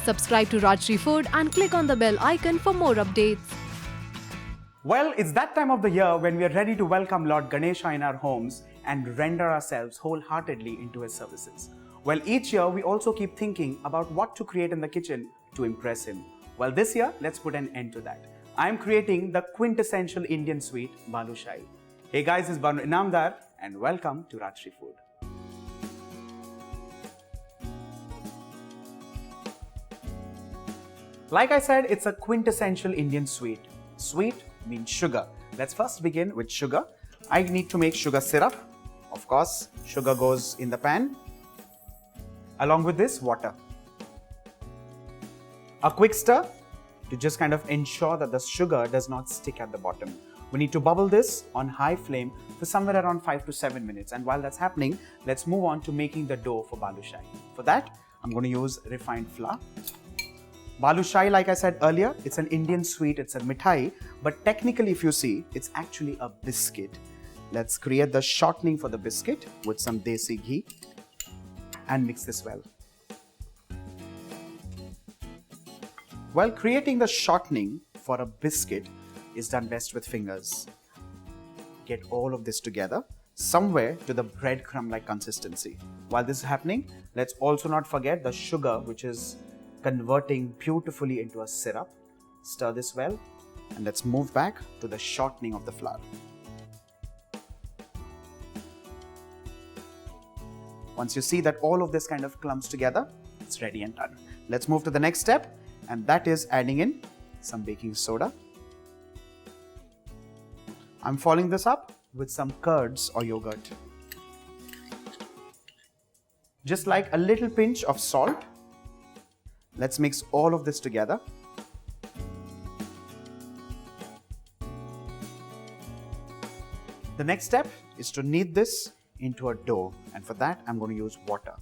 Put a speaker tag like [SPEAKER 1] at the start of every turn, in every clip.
[SPEAKER 1] Subscribe to Rajshri Food and click on the bell icon for more updates.
[SPEAKER 2] Well, it's that time of the year when we are ready to welcome Lord Ganesha in our homes and render ourselves wholeheartedly into his services. Well, each year we also keep thinking about what to create in the kitchen to impress him. Well, this year, let's put an end to that. I am creating the quintessential Indian sweet, Balushahi. Hey guys, it's Varun Inamdar and welcome to Rajshri Food. Like I said, it's a quintessential Indian sweet. Sweet means sugar. Let's first begin with sugar. I need to make sugar syrup. Of course, sugar goes in the pan. Along with this, water. A quick stir to just kind of ensure that the sugar does not stick at the bottom. We need to bubble this on high flame for somewhere around 5 to 7 minutes. And while that's happening, let's move on to making the dough for Balushahi. For that, I'm going to use refined flour. Balushahi, like I said earlier, it's an Indian sweet, it's a mithai, but technically if you see, it's actually a biscuit. Let's create the shortening for the biscuit with some Jaisi ghee and mix this well. While creating the shortening for a biscuit is done best with fingers. Get all of this together somewhere to the breadcrumb-like consistency. While this is happening, let's also not forget the sugar, which is converting beautifully into a syrup. Stir this well and let's move back to the shortening of the flour. Once you see that all of this kind of clumps together, it's ready and done. Let's move to the next step, and that is adding in some baking soda. I'm following this up with some curds or yogurt. Just like a little pinch of salt. Let's mix all of this together. The next step is to knead this into a dough, and for that I'm going to use water.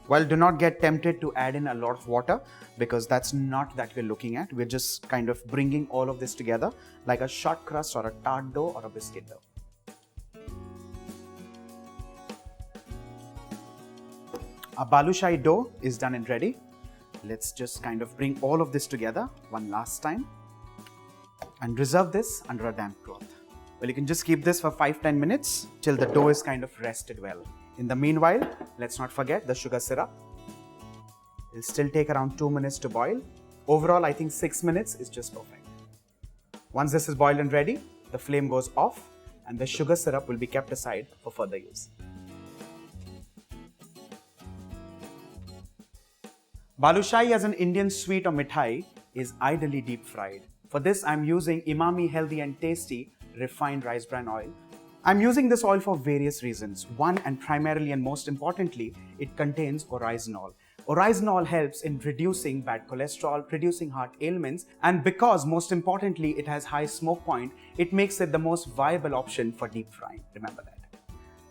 [SPEAKER 2] Well, do not get tempted to add in a lot of water because that's not that we're looking at. We're just kind of bringing all of this together like a short crust or a tart dough or a biscuit dough. Our Balushahi dough is done and ready. Let's just kind of bring all of this together one last time and reserve this under a damp cloth. Well, you can just keep this for 5-10 minutes till the dough is kind of rested well. In the meanwhile, let's not forget the sugar syrup. It'll still take around 2 minutes to boil. Overall, I think 6 minutes is just perfect. Once this is boiled and ready, the flame goes off and the sugar syrup will be kept aside for further use. Balushahi as an Indian sweet or mithai is ideally deep fried. For this, I'm using Emami healthy and tasty refined rice bran oil. I'm using this oil for various reasons. One, and primarily and most importantly, it contains oryzanol. Oryzanol helps in reducing bad cholesterol, reducing heart ailments, and because most importantly it has high smoke point, it makes it the most viable option for deep frying. Remember that.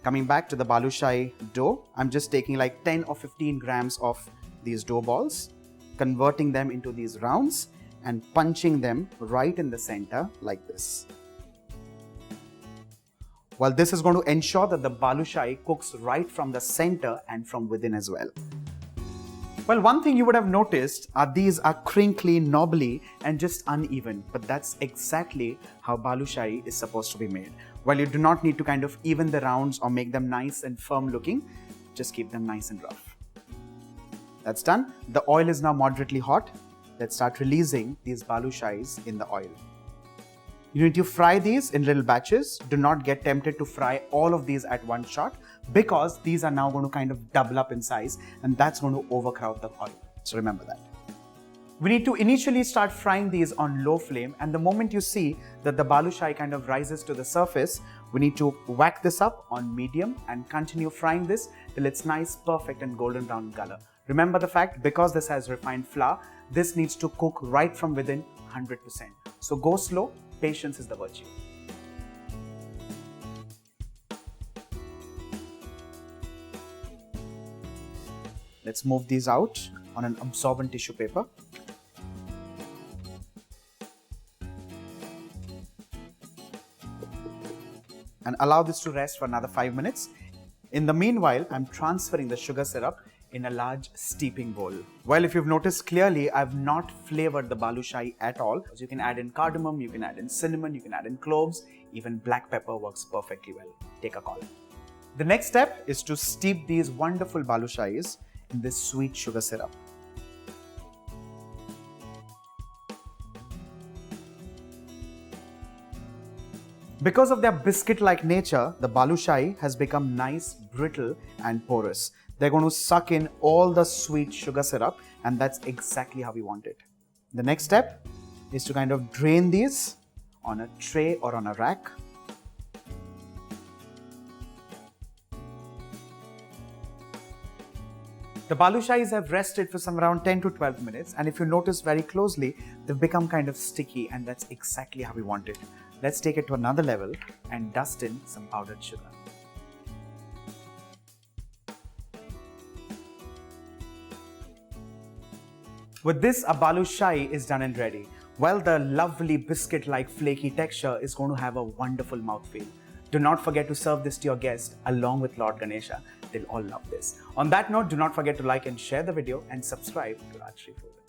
[SPEAKER 2] Coming back to the Balushahi dough, I'm just taking like 10 or 15 grams of these dough balls, converting them into these rounds and punching them right in the center like this. Well, this is going to ensure that the Balushahi cooks right from the center and from within as well. Well, one thing you would have noticed are these are crinkly, knobbly and just uneven, but that's exactly how Balushahi is supposed to be made. While you do not need to kind of even the rounds or make them nice and firm looking, just keep them nice and rough. That's done. The oil is now moderately hot. Let's start releasing these Balushahis in the oil. You need to fry these in little batches. Do not get tempted to fry all of these at one shot because these are now going to kind of double up in size and that's going to overcrowd the oil. So remember that. We need to initially start frying these on low flame, and the moment you see that the Balushahi kind of rises to the surface, we need to whack this up on medium and continue frying this till it's nice, perfect and golden brown in color. Remember the fact, because this has refined flour, this needs to cook right from within 100%. So go slow, patience is the virtue. Let's move these out on an absorbent tissue paper. And allow this to rest for another 5 minutes. In the meanwhile, I'm transferring the sugar syrup in a large steeping bowl. Well, if you've noticed clearly, I've not flavored the balushahi at all. So you can add in cardamom, you can add in cinnamon, you can add in cloves, even black pepper works perfectly well. Take a call. The next step is to steep these wonderful balushahis in this sweet sugar syrup. Because of their biscuit-like nature, the balushahi has become nice, brittle and porous. They're going to suck in all the sweet sugar syrup, and that's exactly how we want it. The next step is to kind of drain these on a tray or on a rack. The balushahis have rested for some around 10 to 12 minutes, and if you notice very closely, they've become kind of sticky, and that's exactly how we want it. Let's take it to another level and dust in some powdered sugar. With this, a balushahi is done and ready. Well, the lovely biscuit-like flaky texture is going to have a wonderful mouthfeel. Do not forget to serve this to your guests along with Lord Ganesha. They'll all love this. On that note, do not forget to like and share the video and subscribe to Rajshri Food.